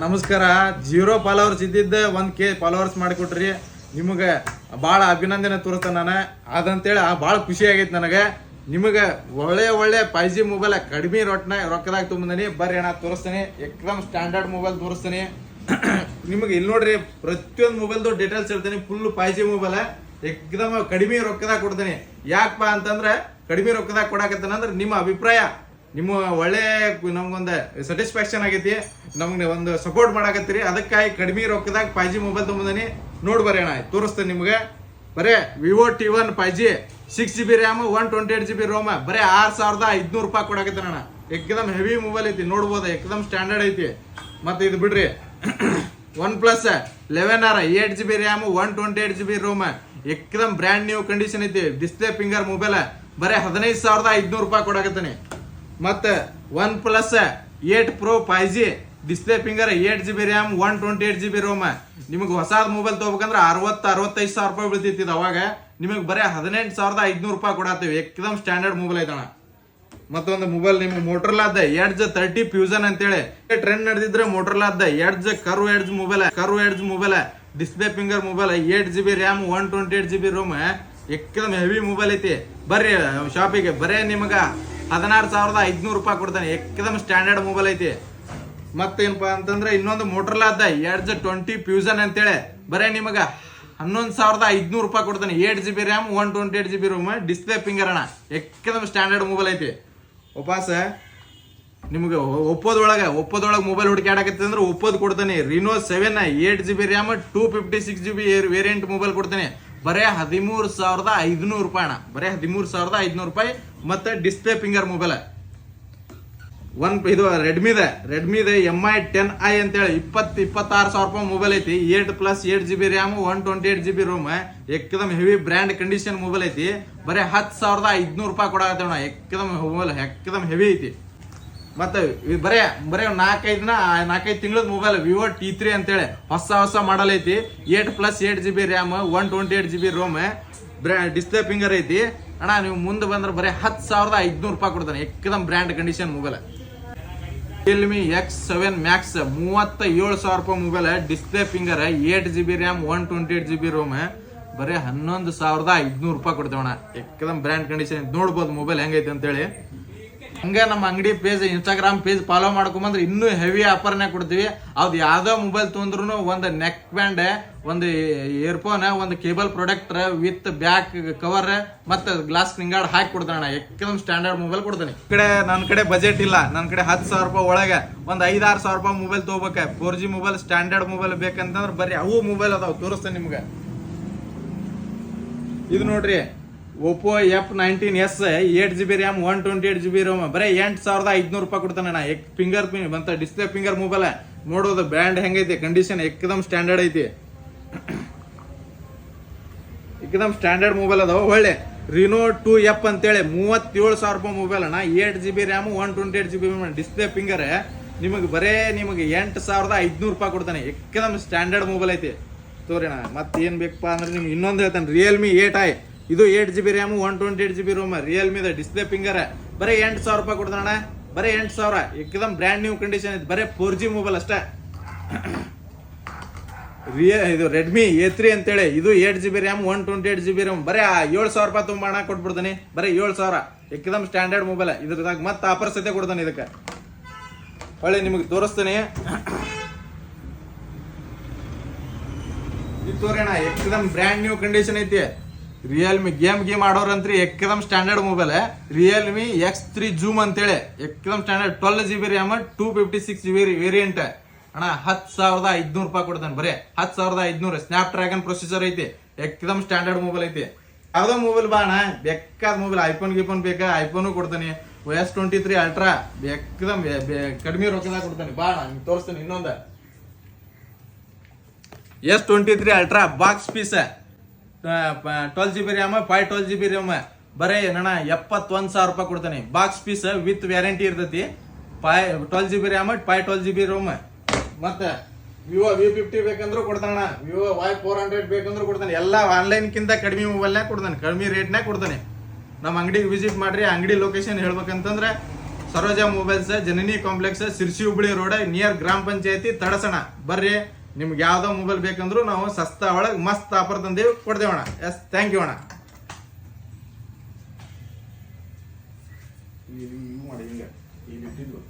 ನಮಸ್ಕಾರ. 0 ಫಾಲೋವರ್ಸ್ ಇದ್ದಿದ್ದ 1K followers ಮಾಡಿಕೊಟ್ರಿ. ನಿಮಗೆ ಭಾಳ ಅಭಿನಂದನೆ ತೋರಿಸ್ತಾನೆ ನಾನು. ಅದಂತೇಳಿ ಭಾಳ ಖುಷಿ ಆಗೈತೆ ನನಗೆ. ನಿಮಗೆ ಒಳ್ಳೆ 5G ಮೊಬೈಲ್ ಕಡಿಮೆ ರೊಕ್ಕದಾಗ ತುಂಬಂದನಿ. ಬರ್ರಿ ಅಣ್ಣ ತೋರಿಸ್ತೀನಿ. ಎಕ್ದಮ್ ಸ್ಟ್ಯಾಂಡರ್ಡ್ ಮೊಬೈಲ್ ತೋರಿಸ್ತೀನಿ ನಿಮಗೆ. ಇಲ್ಲಿ ನೋಡ್ರಿ, ಪ್ರತಿಯೊಂದು ಮೊಬೈಲ್ದು ಡೀಟೇಲ್ಸ್ ಹೇಳ್ತೀನಿ. ಫುಲ್ 5G ಮೊಬೈಲ್ ಎಕ್ದಮ್ ಕಡಿಮೆ ರೊಕ್ಕದಾಗ ಕೊಡ್ತೀನಿ. ಯಾಕಪ್ಪ ಅಂತಂದ್ರೆ ಕಡಿಮೆ ರೊಕ್ಕದಾಗ ಕೊಡಾಕತ್ತೇನಂದ್ರೆ ನಿಮ್ಮ ಅಭಿಪ್ರಾಯ, ನಿಮ್ಮ ಒಳ್ಳೆ ನಮ್ಗೊಂದು ಸ್ಯಾಟಿಸ್ಫ್ಯಾಕ್ಷನ್ ಆಗೈತಿ, ನಮ್ಗೆ ಒಂದು ಸಪೋರ್ಟ್ ಮಾಡಾಕತ್ತೀರಿ. ಅದಕ್ಕಾಗಿ ಕಡಿಮೆ ರೊಕ್ಕದಾಗ 5G ಮೊಬೈಲ್ ತೊಗೊಂಬಂದಿನಿ. ನೋಡ್ಬರ್ರಿ ಅಣ್ಣ, ತೋರಿಸ್ತೇನೆ ನಿಮ್ಗೆ. ಬರೇ Vivo T1 5G 6GB RAM 128GB Rome ಬರೇ 6500 ರೂಪಾಯಿ ಕೊಡಾಕತ್ತೇನೆ ಅಣ್ಣ. ಎಕ್ದಮ್ ಹೆವಿ ಮೊಬೈಲ್ ಐತಿ, ನೋಡ್ಬೋದು. ಎಕ್ದಮ್ ಸ್ಟ್ಯಾಂಡರ್ಡ್ ಐತಿ. ಮತ್ತೆ ಇದು ಬಿಡ್ರಿ, OnePlus 11R 8GB RAM 128GB ROM ಎಕ್ದಮ್ ಬ್ರ್ಯಾಂಡ್ ನ್ಯೂ ಕಂಡೀಷನ್ ಐತಿ. ಡಿಸ್ಪ್ಲೇ ಫಿಂಗರ್ ಮೊಬೈಲ್ ಬರೇ 15500 ರೂಪಾಯಿ ಕೊಡಾಕತ್ತೇನೆ. ಮತ್ತೆ OnePlus 8 Pro 5G display finger 8GB RAM 128GB ROM. ನಿಮಗೆ ಹೊಸಾದ ಮೊಬೈಲ್ ತಗೋಬೇಕಂದ್ರೆ 60-65 ಸಾವಿರ ರೂಪಾಯಿ ಬೀಳ್ತಿತ್ತು. ಅವಾಗ ನಿಮಗೆ ಬರೀ 18500 ರೂಪಾಯಿ ಕೊಡಾತೀವಿ. ಎಕ್ದಮ್ ಸ್ಟ್ಯಾಂಡರ್ಡ್ ಮೊಬೈಲ್ ಐತಣ. ಮತ್ತೊಂದು ಮೊಬೈಲ್ ನಿಮ್ಗೆ ಮೋಟರ್ಲಾದ ಎಡ್ಜ್ 30 ಫ್ಯೂಷನ್ ಅಂತೇಳಿ ಟ್ರೆಂಡ್ ನಡೆದಿದ್ರೆ ಮೋಟರ್ಲಾದ edge curve edge mobile display finger mobile 8GB RAM 128GB ROM ಎಕ್ದಮ್ ಹೆವಿ ಮೊಬೈಲ್ ಐತಿ. ಬರ್ರಿ ಶಾಪಿಗೆ, ಬರೇ ನಿಮಗೆ 16500 ರೂಪಾಯಿ ಕೊಡ್ತಾನೆ. ಎಕ್ದಮ್ ಸ್ಟ್ಯಾಂಡರ್ಡ್ ಮೊಬೈಲ್ ಐತಿ. ಮತ್ತೇನಪ್ಪಾ ಅಂತಂದ್ರೆ ಇನ್ನೊಂದು ಮೋಟರ್ಲಾದ ಎಡ್ಜ್ 20 ಫ್ಯೂಷನ್ ಅಂತೇಳಿ ಬರೇ ನಿಮಗೆ 11500 ರೂಪಾಯಿ ಕೊಡ್ತಾನೆ. 8GB RAM 128GB Rome display finger ಅಣ್ಣ. ಎಕ್ದಮ್ ಸ್ಟ್ಯಾಂಡರ್ಡ್ ಮೊಬೈಲ್ ಐತಿ. ವಾಪಸ್ ನಿಮ್ಗೆ ಒಪ್ಪೋದೊಳಗೆ ಮೊಬೈಲ್ ಹುಡುಕಾಡಕತ್ತೆ ಅಂದ್ರೆ ಒಪ್ಪೋದು ಕೊಡ್ತಾನೆ. Reno 7 8GB RAM 256GB variant mobile ಕೊಡ್ತಾನೆ. ಬರೇ 13500 ರೂಪಾಯಿ ಅಣ್ಣ. ಬರೇ 13500 ರೂಪಾಯಿ. ಮತ್ತೆ ಡಿಸ್ಪ್ಲೇ ಫಿಂಗರ್ ಮೊಬೈಲ್ ಇದು ರೆಡ್ಮಿದೆ MI 10i ಅಂತೇಳಿ 26,000 ರೂಪಾಯಿ ಮೊಬೈಲ್ ಐತಿ. 8+8GB ರ್ಯಾಮ್ 128GB ರೋಮ್ ಎಕ್ದಮ್ ಹೆವಿ ಬ್ರ್ಯಾಂಡ್ ಕಂಡೀಷನ್ ಮೊಬೈಲ್ ಐತಿ. ಬರೇ 10,500 ರೂಪಾಯಿ ಕೊಡಾಕತ್ತೇವಣ. ಎಕ್ದಮ್ ಮೊಬೈಲ್ ಎಕ್ದಮ್ ಹೆವಿ ಐತಿ. ಮತ್ತೆ ಬರೇ 4-5 ತಿಂಗಳದ ಮೊಬೈಲ್ ವಿವೋ T3 ಅಂತೇಳಿ ಹೊಸ ಮಾಡಲ್ ಐತಿ. 8+8GB RAM 128GB Rome display finger ಐತಿ ಅಣ್ಣ. ನೀವು ಮುಂದೆ ಬಂದ್ರೆ ಬರೀ 10,500 ರೂಪಾಯಿ ಕೊಡ್ತಾನೆ. ಎಕ್ದಮ್ brand condition mobile. Realme X7 Max 37,000 ರೂಪಾಯಿ mobile display finger 8GB RAM 128GB ROM ಬರೀ 11,500 ರೂಪಾಯಿ ಕೊಡ್ತೇವಣ್ಣ. ಎಕ್ದಮ್ ಬ್ರ್ಯಾಂಡ್ ಕಂಡೀಷನ್. ನೋಡ್ಬೋದು ಮೊಬೈಲ್ ಹೆಂಗೈತೆ ಅಂತೇಳಿ. ಹಂಗೆ ನಮ್ಮ ಅಂಗಡಿ ಪೇಜ್ ಇನ್ಸ್ಟಾಗ್ರಾಮ್ ಪೇಜ್ ಫಾಲೋ ಮಾಡ್ಕೊಂಬಂದ್ರೆ ಇನ್ನೂ ಹೆವಿ ಆಫರ್ನೇ ಕೊಡ್ತೀವಿ. ಅದು ಯಾವ್ದೋ ಮೊಬೈಲ್ ತೊಂದ್ರೂ ಒಂದು ನೆಕ್ ಬ್ಯಾಂಡ್, ಒಂದು ಇಯರ್ಫೋನ್, ಒಂದು ಕೇಬಲ್ ಪ್ರೊಡಕ್ಟರ್ ವಿತ್ ಬ್ಯಾಕ್ ಕವರ್ ಮತ್ತೆ ಗ್ಲಾಸ್ ಸ್ಕ್ರೀನ್ ಹಾಕಿ ಕೊಡ್ತಾನೆ. ಎಕ್ದಮ್ ಸ್ಟ್ಯಾಂಡರ್ಡ್ ಮೊಬೈಲ್ ಕೊಡ್ತಾನೆ. ನನ್ನ ಕಡೆ ಬಜೆಟ್ ಇಲ್ಲ. ನನ್ನ ಕಡೆ 10,000 ರೂಪಾಯಿ ಒಳಗೆ ಒಂದು 5-6 ಸಾವಿರ ರೂಪಾಯಿ ಮೊಬೈಲ್ ತೊಗೋಬೇಕು. 4G ಮೊಬೈಲ್ ಸ್ಟ್ಯಾಂಡರ್ಡ್ ಮೊಬೈಲ್ ಬೇಕಂತಂದ್ರೆ ಬರ್ರಿ ಅವು ಮೊಬೈಲ್ ಅದಾವ, ತೋರಿಸ್ತೇನೆ ನಿಮ್ಗೆ. ಇದು ನೋಡ್ರಿ, Oppo F19s 8GB RAM 128GB ROM ಬರೀ 8,500 ರೂಪಾಯಿ ಕೊಡ್ತಾನೆ. ಫಿಂಗರ್ ಬಂತ ಡಿಸ್ಪ್ಲೇ ಫಿಂಗರ್ ಮೊಬೈಲ್. ನೋಡೋದು ಬ್ರ್ಯಾಂಡ್ ಹೆಂಗೈತಿ, ಕಂಡೀಷನ್ ಎಕ್ದಮ್ ಸ್ಟ್ಯಾಂಡರ್ಡ್ ಐತಿ. ಎಕ್ದಮ್ ಸ್ಟ್ಯಾಂಡರ್ಡ್ ಮೊಬೈಲ್ ಅದಾವ. ಒಳ್ಳೆ Reno 2F ಅಂತೇಳಿ 37,000 ರೂಪಾಯಿ ಮೊಬೈಲ್ ಅಣ್ಣ. 8GB RAM 128GB display finger ನಿಮಗೆ 8,500 ರೂಪಾಯಿ ಕೊಡ್ತಾನೆ. ಎಕ್ದಮ್ ಸ್ಟ್ಯಾಂಡರ್ಡ್ ಮೊಬೈಲ್ ಐತಿ. ತೋರಿ ಅಣ್ಣ. ಮತ್ತೇನು ಬೇಕಪ್ಪ ಅಂದ್ರೆ ನಿಮ್ಗೆ ಇನ್ನೊಂದು ಹೇಳ್ತಾನೆ. Realme 8i ಇದು 8GB RAM 128GB ROM Realme ದ ಫಿಂಗರ್ ಬರೀ 8,000 ರೂಪಾಯಿ ಕೊಡ್ತಾನ. ಬರೀ 8,000. ಎಕ್ದಮ್ ಬ್ರ್ಯಾಂಡ್ ನ್ಯೂ ಕಂಡೀಷನ್ ಐತಿ. ಬರೀ 4G ಮೊಬೈಲ್ ಅಷ್ಟೇ. ಇದು ರೆಡ್ಮಿ A3 ಅಂತೇಳಿ ಇದು 8GB ರ್ಯಾಮ್ 128GB ರೋಮ್ ಬರೀ 7,000 ರೂಪಾಯಿ ತುಂಬ ಹಣ ಕೊಟ್ಬಿಡ್ತಾನೆ. ಬರೀ 7,000. ಎಕ್ದಮ್ ಸ್ಟ್ಯಾಂಡರ್ಡ್ ಮೊಬೈಲ್. ಇದ್ರದಾಗ ಮತ್ತೆ ಆಫರ್ ಸತೆ ಕೊಡ್ತಾನೆ. ಇದಕ್ಕೆ ಹೊಳ್ಳಿ ನಿಮಗೆ ತೋರಿಸ್ತಾನೆ. ಇದು ತೋರೋಣ. ಎಕ್ದಮ್ ಬ್ರ್ಯಾಂಡ್ ನ್ಯೂ ಕಂಡೀಷನ್ ಐತಿ. ರಿಯಲ್ಮಿ ಗೇಮ್ ಆಡೋರಂತ್ರಿ ಎಕ್ದಮ್ standard mobile. Realme X3 Zoom ಅಂತೇಳಿ ಎಕ್ದಮ್ standard 12GB RAM 256GB variant ಅಣ್ಣ. 10,500 ರೂಪಾಯಿ ಕೊಡ್ತಾನೆ. ಬರೀ 10,500. ಸ್ನ್ಯಾಪ್ ಡ್ರ್ಯಾಗನ್ ಪ್ರೊಸೆಸರ್ ಐತಿ. ಎಕ್ದಮ್ ಸ್ಟ್ಯಾಂಡರ್ಡ್ ಮೊಬೈಲ್ ಐತಿ. ಯಾವ್ದೋ ಮೊಬೈಲ್ ಬಾ ಅಣ್ಣ, ಬೇಕಾದ ಮೊಬೈಲ್ ಐಫೋನ್ ಬೇಕಾ ಐಫೋನು ಕೊಡ್ತಾನೆ. S23 ಅಲ್ಟ್ರಾ ಎಕ್ದಮ್ ಕಡಿಮೆ ರೊಕ್ಕದಾಗ ಕೊಡ್ತಾನೆ. ಬಾ ಅಣ್ಣ ತೋರಿಸ್ತಾನೆ. ಇನ್ನೊಂದು S23 ultra box piece 12GB RAM 512GB RAM ಬರೇ ಅಣ್ಣ 71,000 ರೂಪಾಯಿ ಕೊಡ್ತಾನೆ. ಬಾಕ್ಸ್ ಪೀಸ್ ವಿತ್ ವ್ಯಾರಂಟಿ ಇರ್ತೈತಿ. 12GB RAM 512GB ROM. ಮತ್ತೆ ವಿವೋ V50 ಬೇಕಂದ್ರೂ ಕೊಡ್ತಾನ. ವಿವೋ Y400 ಬೇಕಂದ್ರೂ ಕೊಡ್ತಾನೆ. ಎಲ್ಲ ಆನ್ಲೈನ್ ಕಿಂತ ಕಡಿಮೆ ಮೊಬೈಲ್ನಾಗ ಕೊಡ್ತಾನೆ. ಕಡಿಮೆ ರೇಟ್ನಾಗ ಕೊಡ್ತಾನೆ. ನಮ್ಮ ಅಂಗಡಿಗೆ ವಿಸಿಟ್ ಮಾಡ್ರಿ. ಅಂಗಡಿ ಲೊಕೇಶನ್ ಹೇಳ್ಬೇಕಂತಂದ್ರೆ Saroja mobiles, Janani complex, Sirsi Hubli road, near ಗ್ರಾಮ ಪಂಚಾಯತಿ ತಡಸಣ. ಬರ್ರಿ, ನಿಮ್ಗೆ ಯಾವ್ದೋ ಮೊಬೈಲ್ ಬೇಕಂದ್ರು ನಾವು ಸಸ್ತಾ ಒಳಗೆ ಮಸ್ತ್ ಆಫರ್ ತಂದೇವಿ, ಕೊಡ್ತೇವಣ್ಣ. ಎಸ್, ಥ್ಯಾಂಕ್ ಯು ಅಣ್ಣ. ಇವು ಮಾಡಿ ಹಿಂಗೆ ಇಲ್ಲಿ ಇಟ್ಟಿದ್ವು.